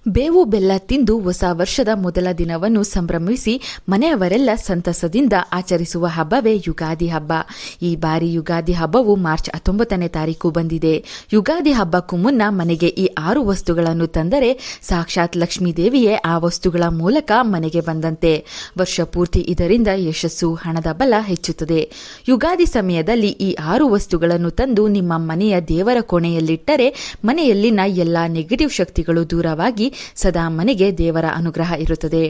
ಬೇವು ಬೆಲ್ಲ ತಿಂದು ಹೊಸ ವರ್ಷದ ಮೊದಲ ದಿನವನ್ನು ಸಂಭ್ರಮಿಸಿ ಮನೆಯವರೆಲ್ಲ ಸಂತಸದಿಂದ ಆಚರಿಸುವ ಹಬ್ಬವೇ ಯುಗಾದಿ ಹಬ್ಬ. ಈ ಬಾರಿ ಯುಗಾದಿ ಹಬ್ಬವು ಮಾರ್ಚ್ 19ನೇ ತಾರೀಕು ಬಂದಿದೆ. ಯುಗಾದಿ ಹಬ್ಬಕ್ಕೂ ಮುನ್ನ ಮನೆಗೆ ಈ 6 ವಸ್ತುಗಳನ್ನು ತಂದರೆ ಸಾಕ್ಷಾತ್ ಲಕ್ಷ್ಮೀ ದೇವಿಯೇ ಆ ವಸ್ತುಗಳ ಮೂಲಕ ಮನೆಗೆ ಬಂದಂತೆ. ವರ್ಷ ಪೂರ್ತಿ ಇದರಿಂದ ಯಶಸ್ಸು, ಹಣದ ಬಲ ಹೆಚ್ಚುತ್ತದೆ. ಯುಗಾದಿ ಸಮಯದಲ್ಲಿ ಈ 6 ವಸ್ತುಗಳನ್ನು ತಂದು ನಿಮ್ಮ ಮನೆಯ ದೇವರ ಕೋಣೆಯಲ್ಲಿಟ್ಟರೆ ಮನೆಯಲ್ಲಿನ ಎಲ್ಲಾ ನೆಗೆಟಿವ್ ಶಕ್ತಿಗಳು ದೂರವಾಗಿ ಸದಾ ಮನೆಗೆ ದೇವರ ಅನುಗ್ರಹ ಇರುತ್ತದೆ.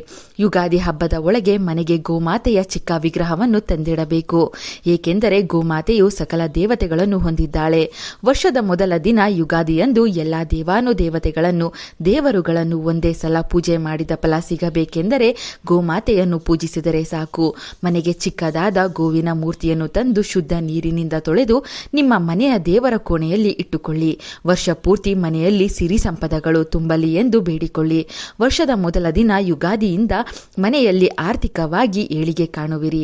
ಯುಗಾದಿ ಹಬ್ಬದ ಒಳಗೆ ಮನೆಗೆ ಗೋಮಾತೆಯ ಚಿಕ್ಕ ವಿಗ್ರಹವನ್ನು ತಂದಿಡಬೇಕು. ಏಕೆಂದರೆ ಗೋಮಾತೆಯು ಸಕಲ ದೇವತೆಗಳನ್ನು ಹೊಂದಿದ್ದಾಳೆ. ವರ್ಷದ ಮೊದಲ ದಿನ ಯುಗಾದಿಯಂದು ಎಲ್ಲಾ ದೇವಾನುದೇವತೆಗಳನ್ನು, ದೇವರುಗಳನ್ನು ಒಂದೇ ಸಲ ಪೂಜೆ ಮಾಡಿದ ಫಲ ಸಿಗಬೇಕೆಂದರೆ ಗೋಮಾತೆಯನ್ನು ಪೂಜಿಸಿದರೆ ಸಾಕು. ಮನೆಗೆ ಚಿಕ್ಕದಾದ ಗೋವಿನ ಮೂರ್ತಿಯನ್ನು ತಂದು ಶುದ್ಧ ನೀರಿನಿಂದ ತೊಳೆದು ನಿಮ್ಮ ಮನೆಯ ದೇವರ ಕೋಣೆಯಲ್ಲಿ ಇಟ್ಟುಕೊಳ್ಳಿ. ವರ್ಷ ಪೂರ್ತಿ ಮನೆಯಲ್ಲಿ ಸಿರಿ ಸಂಪದಗಳು ತುಂಬಲಿ ಎಂದು ಬೇಡಿಕೊಳ್ಳಿ. ವರ್ಷದ ಮೊದಲ ದಿನ ಯುಗಾದಿಯಿಂದ ಮನೆಯಲ್ಲಿ ಆರ್ಥಿಕವಾಗಿ ಏಳಿಗೆ ಕಾಣುವಿರಿ.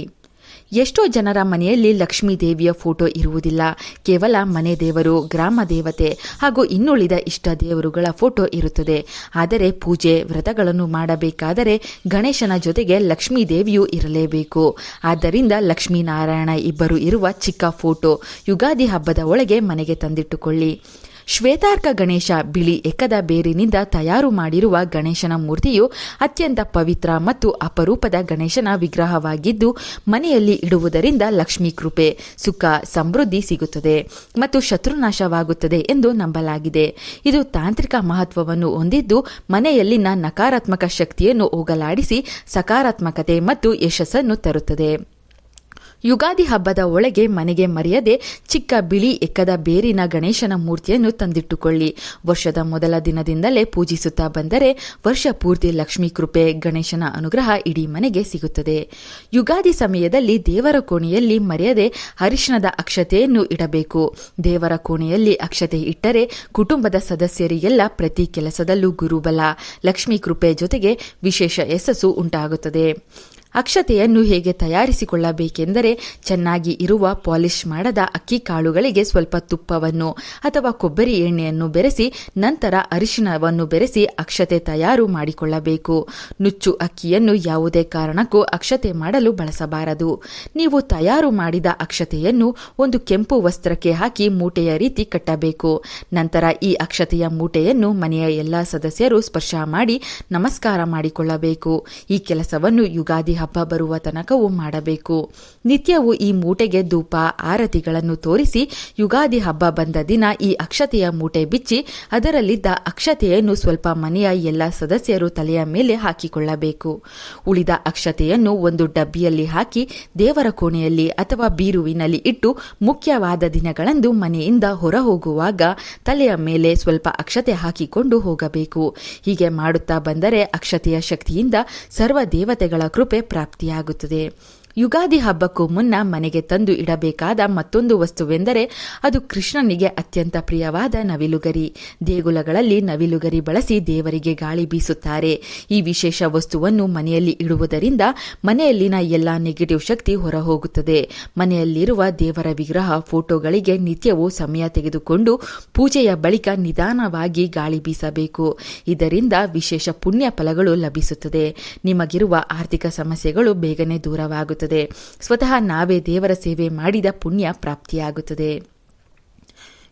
ಎಷ್ಟೋ ಜನರ ಮನೆಯಲ್ಲಿ ಲಕ್ಷ್ಮೀ ದೇವಿಯ ಫೋಟೋ ಇರುವುದಿಲ್ಲ. ಕೇವಲ ಮನೆ ದೇವರು, ಗ್ರಾಮ ದೇವತೆ ಹಾಗೂ ಇನ್ನುಳಿದ ಇಷ್ಟ ದೇವರುಗಳ ಫೋಟೋ ಇರುತ್ತದೆ. ಆದರೆ ಪೂಜೆ, ವ್ರತಗಳನ್ನು ಮಾಡಬೇಕಾದರೆ ಗಣೇಶನ ಜೊತೆಗೆ ಲಕ್ಷ್ಮೀ ದೇವಿಯೂ ಇರಲೇಬೇಕು. ಆದ್ದರಿಂದ ಲಕ್ಷ್ಮೀನಾರಾಯಣ ಇಬ್ಬರು ಇರುವ ಚಿಕ್ಕ ಫೋಟೋ ಯುಗಾದಿ ಹಬ್ಬದ ಒಳಗೆ ಮನೆಗೆ ತಂದಿಟ್ಟುಕೊಳ್ಳಿ. ಶ್ವೇತಾರ್ಕ ಗಣೇಶ, ಬಿಳಿ ಎಕ್ಕದ ಬೇರಿನಿಂದ ತಯಾರು ಮಾಡಿರುವ ಗಣೇಶನ ಮೂರ್ತಿಯು ಅತ್ಯಂತ ಪವಿತ್ರ ಮತ್ತು ಅಪರೂಪದ ಗಣೇಶನ ವಿಗ್ರಹವಾಗಿದ್ದು ಮನೆಯಲ್ಲಿ ಇಡುವುದರಿಂದ ಲಕ್ಷ್ಮೀ ಕೃಪೆ, ಸುಖ, ಸಮೃದ್ಧಿ ಸಿಗುತ್ತದೆ ಮತ್ತು ಶತ್ರುನಾಶವಾಗುತ್ತದೆ ಎಂದು ನಂಬಲಾಗಿದೆ. ಇದು ತಾಂತ್ರಿಕ ಮಹತ್ವವನ್ನು ಹೊಂದಿದ್ದು ಮನೆಯಲ್ಲಿನ ನಕಾರಾತ್ಮಕ ಶಕ್ತಿಯನ್ನು ಹೋಗಲಾಡಿಸಿ ಸಕಾರಾತ್ಮಕತೆ ಮತ್ತು ಯಶಸ್ಸನ್ನು ತರುತ್ತದೆ. ಯುಗಾದಿ ಹಬ್ಬದ ಒಳಗೆ ಮನೆಗೆ ಮರೆಯದೆ ಚಿಕ್ಕ ಬಿಳಿ ಎಕ್ಕದ ಬೇರಿನ ಗಣೇಶನ ಮೂರ್ತಿಯನ್ನು ತಂದಿಟ್ಟುಕೊಳ್ಳಿ. ವರ್ಷದ ಮೊದಲ ದಿನದಿಂದಲೇ ಪೂಜಿಸುತ್ತಾ ಬಂದರೆ ವರ್ಷ ಪೂರ್ತಿ ಲಕ್ಷ್ಮೀ ಕೃಪೆ, ಗಣೇಶನ ಅನುಗ್ರಹ ಇಡೀ ಮನೆಗೆ ಸಿಗುತ್ತದೆ. ಯುಗಾದಿ ಸಮಯದಲ್ಲಿ ದೇವರ ಕೋಣೆಯಲ್ಲಿ ಮರೆಯದೆ ಅರಿಶಿಣದ ಅಕ್ಷತೆಯನ್ನು ಇಡಬೇಕು. ದೇವರ ಕೋಣೆಯಲ್ಲಿ ಅಕ್ಷತೆ ಇಟ್ಟರೆ ಕುಟುಂಬದ ಸದಸ್ಯರಿಗೆಲ್ಲ ಪ್ರತಿ ಕೆಲಸದಲ್ಲೂ ಗುರುಬಲ, ಲಕ್ಷ್ಮೀ ಕೃಪೆ ಜೊತೆಗೆ ವಿಶೇಷ ಯಶಸ್ಸು ಉಂಟಾಗುತ್ತದೆ. ಅಕ್ಷತೆಯನ್ನು ಹೇಗೆ ತಯಾರಿಸಿಕೊಳ್ಳಬೇಕೆಂದರೆ ಚೆನ್ನಾಗಿ ಇರುವ ಪಾಲಿಶ್ ಮಾಡದ ಅಕ್ಕಿ ಕಾಳುಗಳಿಗೆ ಸ್ವಲ್ಪ ತುಪ್ಪವನ್ನು ಅಥವಾ ಕೊಬ್ಬರಿ ಎಣ್ಣೆಯನ್ನು ಬೆರೆಸಿ ನಂತರ ಅರಿಶಿಣವನ್ನು ಬೆರೆಸಿ ಅಕ್ಷತೆ ತಯಾರು ಮಾಡಿಕೊಳ್ಳಬೇಕು. ನುಚ್ಚು ಅಕ್ಕಿಯನ್ನು ಯಾವುದೇ ಕಾರಣಕ್ಕೂ ಅಕ್ಷತೆ ಮಾಡಲು ಬಳಸಬಾರದು. ನೀವು ತಯಾರು ಮಾಡಿದ ಅಕ್ಷತೆಯನ್ನು ಒಂದು ಕೆಂಪು ವಸ್ತ್ರಕ್ಕೆ ಹಾಕಿ ಮೂಟೆಯ ರೀತಿ ಕಟ್ಟಬೇಕು. ನಂತರ ಈ ಅಕ್ಷತೆಯ ಮೂಟೆಯನ್ನು ಮನೆಯ ಎಲ್ಲಾ ಸದಸ್ಯರು ಸ್ಪರ್ಶ ಮಾಡಿ ನಮಸ್ಕಾರ ಮಾಡಿಕೊಳ್ಳಬೇಕು. ಈ ಕೆಲಸವನ್ನು ಯುಗಾದಿ ಹಬ್ಬ ಬರುವ ತನಕವೂ ಮಾಡಬೇಕು. ನಿತ್ಯವೂ ಈ ಮೂಟೆಗೆ ಧೂಪ, ಆರತಿಗಳನ್ನು ತೋರಿಸಿ ಯುಗಾದಿ ಹಬ್ಬ ಬಂದ ದಿನ ಈ ಅಕ್ಷತೆಯ ಮೂಟೆ ಬಿಚ್ಚಿ ಅದರಲ್ಲಿದ್ದ ಅಕ್ಷತೆಯನ್ನು ಸ್ವಲ್ಪ ಮನೆಯ ಎಲ್ಲ ಸದಸ್ಯರು ತಲೆಯ ಮೇಲೆ ಹಾಕಿಕೊಳ್ಳಬೇಕು. ಉಳಿದ ಅಕ್ಷತೆಯನ್ನು ಒಂದು ಡಬ್ಬಿಯಲ್ಲಿ ಹಾಕಿ ದೇವರ ಕೋಣೆಯಲ್ಲಿ ಅಥವಾ ಬೀರುವಿನಲ್ಲಿ ಇಟ್ಟು ಮುಖ್ಯವಾದ ದಿನಗಳಂದು ಮನೆಯಿಂದ ಹೊರ ಹೋಗುವಾಗ ತಲೆಯ ಮೇಲೆ ಸ್ವಲ್ಪ ಅಕ್ಷತೆ ಹಾಕಿಕೊಂಡು ಹೋಗಬೇಕು. ಹೀಗೆ ಮಾಡುತ್ತಾ ಬಂದರೆ ಅಕ್ಷತೆಯ ಶಕ್ತಿಯಿಂದ ಸರ್ವ ದೇವತೆಗಳ ಕೃಪೆ ಪ್ರಾಪ್ತಿಯಾಗುತ್ತದೆ. ಯುಗಾದಿ ಹಬ್ಬಕ್ಕೂ ಮುನ್ನ ಮನೆಗೆ ತಂದು ಇಡಬೇಕಾದ ಮತ್ತೊಂದು ವಸ್ತುವೆಂದರೆ ಅದು ಕೃಷ್ಣನಿಗೆ ಅತ್ಯಂತ ಪ್ರಿಯವಾದ ನವಿಲುಗರಿ. ದೇಗುಲಗಳಲ್ಲಿ ನವಿಲುಗರಿ ಬಳಸಿ ದೇವರಿಗೆ ಗಾಳಿ ಬೀಸುತ್ತಾರೆ. ಈ ವಿಶೇಷ ವಸ್ತುವನ್ನು ಮನೆಯಲ್ಲಿ ಇಡುವುದರಿಂದ ಮನೆಯಲ್ಲಿನ ಎಲ್ಲ ನೆಗೆಟಿವ್ ಶಕ್ತಿ ಹೊರ ಹೋಗುತ್ತದೆ. ಮನೆಯಲ್ಲಿರುವ ದೇವರ ವಿಗ್ರಹ, ಫೋಟೋಗಳಿಗೆ ನಿತ್ಯವೂ ಸಮಯ ತೆಗೆದುಕೊಂಡು ಪೂಜೆಯ ಬಳಿಕ ನಿಧಾನವಾಗಿ ಗಾಳಿ ಬೀಸಬೇಕು. ಇದರಿಂದ ವಿಶೇಷ ಪುಣ್ಯ ಫಲಗಳು ಲಭಿಸುತ್ತದೆ. ನಿಮಗಿರುವ ಆರ್ಥಿಕ ಸಮಸ್ಯೆಗಳು ಬೇಗನೆ ದೂರವಾಗುತ್ತದೆ. ಸ್ವತಃ ನಾವೇ ದೇವರ ಸೇವೆ ಮಾಡಿದ ಪುಣ್ಯ ಪ್ರಾಪ್ತಿಯಾಗುತ್ತದೆ.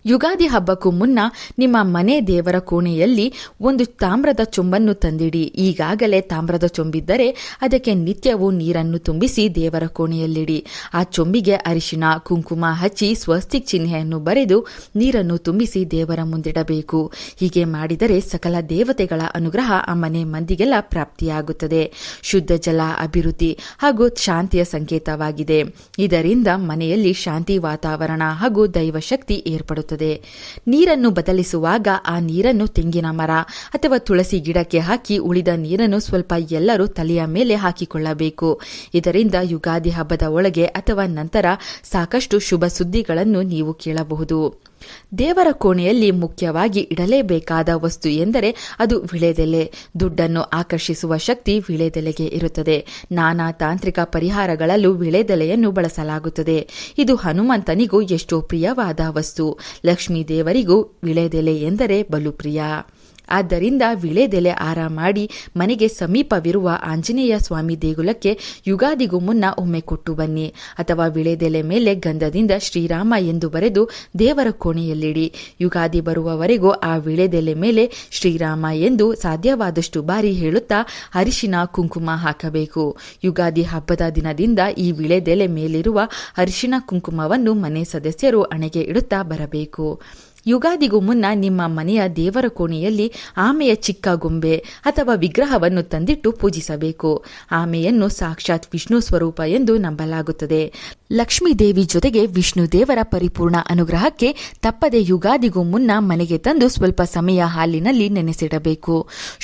ಯುಗಾದಿ ಹಬ್ಬಕ್ಕೂ ಮುನ್ನ ನಿಮ್ಮ ಮನೆ ದೇವರ ಕೋಣೆಯಲ್ಲಿ ಒಂದು ತಾಮ್ರದ ಚೊಂಬನ್ನು ತಂದಿಡಿ. ಈಗಾಗಲೇ ತಾಮ್ರದ ಚೊಂಬಿದ್ದರೆ ಅದಕ್ಕೆ ನಿತ್ಯವೂ ನೀರನ್ನು ತುಂಬಿಸಿ ದೇವರ ಕೋಣೆಯಲ್ಲಿಡಿ. ಆ ಚೊಂಬಿಗೆ ಅರಿಶಿಣ, ಕುಂಕುಮ ಹಚ್ಚಿ ಸ್ವಸ್ತಿಕ್ ಚಿಹ್ನೆಯನ್ನು ಬರೆದು ನೀರನ್ನು ತುಂಬಿಸಿ ದೇವರ ಮುಂದಿಡಬೇಕು. ಹೀಗೆ ಮಾಡಿದರೆ ಸಕಲ ದೇವತೆಗಳ ಅನುಗ್ರಹ ಆ ಮನೆ ಮಂದಿಗೆಲ್ಲ ಪ್ರಾಪ್ತಿಯಾಗುತ್ತದೆ. ಶುದ್ಧ ಜಲ ಅಭಿವೃದ್ಧಿ ಹಾಗೂ ಶಾಂತಿಯ ಸಂಕೇತವಾಗಿದೆ. ಇದರಿಂದ ಮನೆಯಲ್ಲಿ ಶಾಂತಿ ವಾತಾವರಣ ಹಾಗೂ ದೈವಶಕ್ತಿ ಏರ್ಪಡುತ್ತದೆ. ನೀರನ್ನು ಬದಲಿಸುವಾಗ ಆ ನೀರನ್ನು ತೆಂಗಿನ ಮರ ಅಥವಾ ತುಳಸಿ ಗಿಡಕ್ಕೆ ಹಾಕಿ ಉಳಿದ ನೀರನ್ನು ಸ್ವಲ್ಪ ಎಲ್ಲರೂ ತಲೆಯ ಮೇಲೆ ಹಾಕಿಕೊಳ್ಳಬೇಕು. ಇದರಿಂದ ಯುಗಾದಿ ಹಬ್ಬದ ಒಳಗೆ ಅಥವಾ ನಂತರ ಸಾಕಷ್ಟು ಶುಭ ಸುದ್ದಿಗಳನ್ನು ನೀವು ಕೇಳಬಹುದು. ದೇವರ ಕೋಣೆಯಲ್ಲಿ ಮುಖ್ಯವಾಗಿ ಇಡಲೇಬೇಕಾದ ವಸ್ತು ಎಂದರೆ ಅದು ವಿಳೆದೆಲೆ. ದುಡ್ಡನ್ನು ಆಕರ್ಷಿಸುವ ಶಕ್ತಿ ವಿಳೆದೆಲೆಗೆ ಇರುತ್ತದೆ. ನಾನಾ ತಾಂತ್ರಿಕ ಪರಿಹಾರಗಳಲ್ಲೂ ವಿಳೆದೆಲೆಯನ್ನು ಬಳಸಲಾಗುತ್ತದೆ. ಇದು ಹನುಮಂತನಿಗೂ ಎಷ್ಟೋ ಪ್ರಿಯವಾದ ವಸ್ತು. ಲಕ್ಷ್ಮೀ ದೇವರಿಗೂ ವಿಳೆದೆಲೆ ಎಂದರೆ ಬಲು ಪ್ರಿಯ. ಆದ್ದರಿಂದ ವಿಳೆದೆಲೆ ಹಾರ ಮಾಡಿ ಮನೆಗೆ ಸಮೀಪವಿರುವ ಆಂಜನೇಯ ಸ್ವಾಮಿ ದೇಗುಲಕ್ಕೆ ಯುಗಾದಿಗೂ ಮುನ್ನ ಒಮ್ಮೆ ಕೊಟ್ಟು ಬನ್ನಿ. ಅಥವಾ ವಿಳೆದೆಲೆ ಮೇಲೆ ಗಂಧದಿಂದ ಶ್ರೀರಾಮ ಎಂದು ಬರೆದು ದೇವರ ಕೋಣೆಯಲ್ಲಿಡಿ. ಯುಗಾದಿ ಬರುವವರೆಗೂ ಆ ವಿಳೆದೆಲೆ ಮೇಲೆ ಶ್ರೀರಾಮ ಎಂದು ಸಾಧ್ಯವಾದಷ್ಟು ಬಾರಿ ಹೇಳುತ್ತಾ ಅರಿಶಿನ ಕುಂಕುಮ ಹಾಕಬೇಕು. ಯುಗಾದಿ ಹಬ್ಬದ ದಿನದಿಂದ ಈ ವಿಳೆದೆಲೆ ಮೇಲಿರುವ ಅರಿಶಿನ ಕುಂಕುಮವನ್ನು ಮನೆ ಸದಸ್ಯರು ಹಣೆಗೆ ಇಡುತ್ತಾ ಬರಬೇಕು. ಯುಗಾದಿಗೂ ಮುನ್ನ ನಿಮ್ಮ ಮನೆಯ ದೇವರ ಕೋಣೆಯಲ್ಲಿ ಆಮೆಯ ಚಿಕ್ಕ ಗೊಂಬೆ ಅಥವಾ ವಿಗ್ರಹವನ್ನು ತಂದಿಟ್ಟು ಪೂಜಿಸಬೇಕು. ಆಮೆಯನ್ನು ಸಾಕ್ಷಾತ್ ವಿಷ್ಣು ಸ್ವರೂಪ ಎಂದು ನಂಬಲಾಗುತ್ತದೆ. ಲಕ್ಷ್ಮೀ ದೇವಿ ಜೊತೆಗೆ ವಿಷ್ಣು ದೇವರ ಪರಿಪೂರ್ಣ ಅನುಗ್ರಹಕ್ಕೆ ತಪ್ಪದೆ ಯುಗಾದಿಗೂ ಮುನ್ನ ಮನೆಗೆ ತಂದು ಸ್ವಲ್ಪ ಸಮಯ ಹಾಲಿನಲ್ಲಿ ನೆನೆಸಿಡಬೇಕು.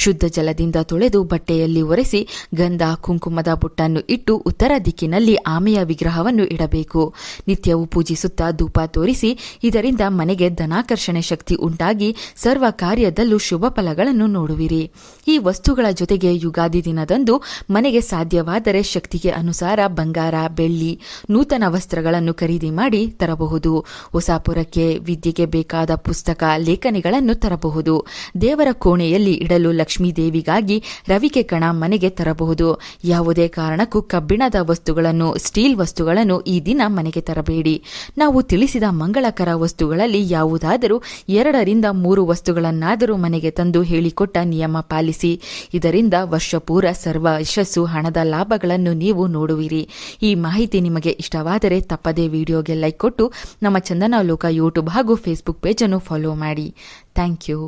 ಶುದ್ಧ ಜಲದಿಂದ ತೊಳೆದು ಬಟ್ಟೆಯಲ್ಲಿ ಒರೆಸಿ ಗಂಧ ಕುಂಕುಮದ ಬುಟ್ಟನ್ನು ಇಟ್ಟು ಉತ್ತರ ದಿಕ್ಕಿನಲ್ಲಿ ಆಮೆಯ ವಿಗ್ರಹವನ್ನು ಇಡಬೇಕು. ನಿತ್ಯವೂ ಪೂಜಿಸುತ್ತಾ ಧೂಪ ತೋರಿಸಿ. ಇದರಿಂದ ಮನೆಗೆ ಧನಾಕರ್ಷಣೆ ಶಕ್ತಿ ಉಂಟಾಗಿ ಸರ್ವ ಕಾರ್ಯದಲ್ಲೂ ಶುಭ ಫಲಗಳನ್ನು ನೋಡುವಿರಿ. ಈ ವಸ್ತುಗಳ ಜೊತೆಗೆ ಯುಗಾದಿ ದಿನದಂದು ಮನೆಗೆ ಸಾಧ್ಯವಾದರೆ ಶಕ್ತಿಗೆ ಅನುಸಾರ ಬಂಗಾರ, ಬೆಳ್ಳಿ, ನೂತನ ವಸ್ತ್ರಗಳನ್ನು ಖರೀದಿ ಮಾಡಿ ತರಬಹುದು. ಹೊಸಾಪುರಕ್ಕೆ ವಿದ್ಯೆಗೆ ಬೇಕಾದ ಪುಸ್ತಕ, ಲೇಖನಿಗಳನ್ನು ತರಬಹುದು. ದೇವರ ಕೋಣೆಯಲ್ಲಿ ಇಡಲು ಲಕ್ಷ್ಮೀ ದೇವಿಗಾಗಿ ರವಿಕೆ ಕಣ ಮನೆಗೆ ತರಬಹುದು. ಯಾವುದೇ ಕಾರಣಕ್ಕೂ ಕಬ್ಬಿಣದ ವಸ್ತುಗಳನ್ನು, ಸ್ಟೀಲ್ ವಸ್ತುಗಳನ್ನು ಈ ದಿನ ಮನೆಗೆ ತರಬೇಡಿ. ನಾವು ತಿಳಿಸಿದ ಮಂಗಳಕರ ವಸ್ತುಗಳಲ್ಲಿ ಯಾವುದಾದರೂ 2-3 ವಸ್ತುಗಳನ್ನಾದರೂ ಮನೆಗೆ ತಂದು ಹೇಳಿಕೊಟ್ಟ ನಿಯಮ ಪಾಲಿಸಿ. ಇದರಿಂದ ವರ್ಷಪೂರ ಸರ್ವ ಯಶಸ್ಸು, ಹಣದ ಲಾಭಗಳನ್ನು ನೀವು ನೋಡುವಿರಿ. ಈ ಮಾಹಿತಿ ನಿಮಗೆ ಇಷ್ಟವಾದರೆ ತಪ್ಪದೇ ವಿಡಿಯೋಗೆ ಲೈಕ್ ಕೊಟ್ಟು ನಮ್ಮ ಚಂದನ ಲೋಕ ಯೂಟ್ಯೂಬ್ ಹಾಗೂ ಫೇಸ್ಬುಕ್ ಪೇಜನ್ನು ಫಾಲೋ ಮಾಡಿ. Thank you.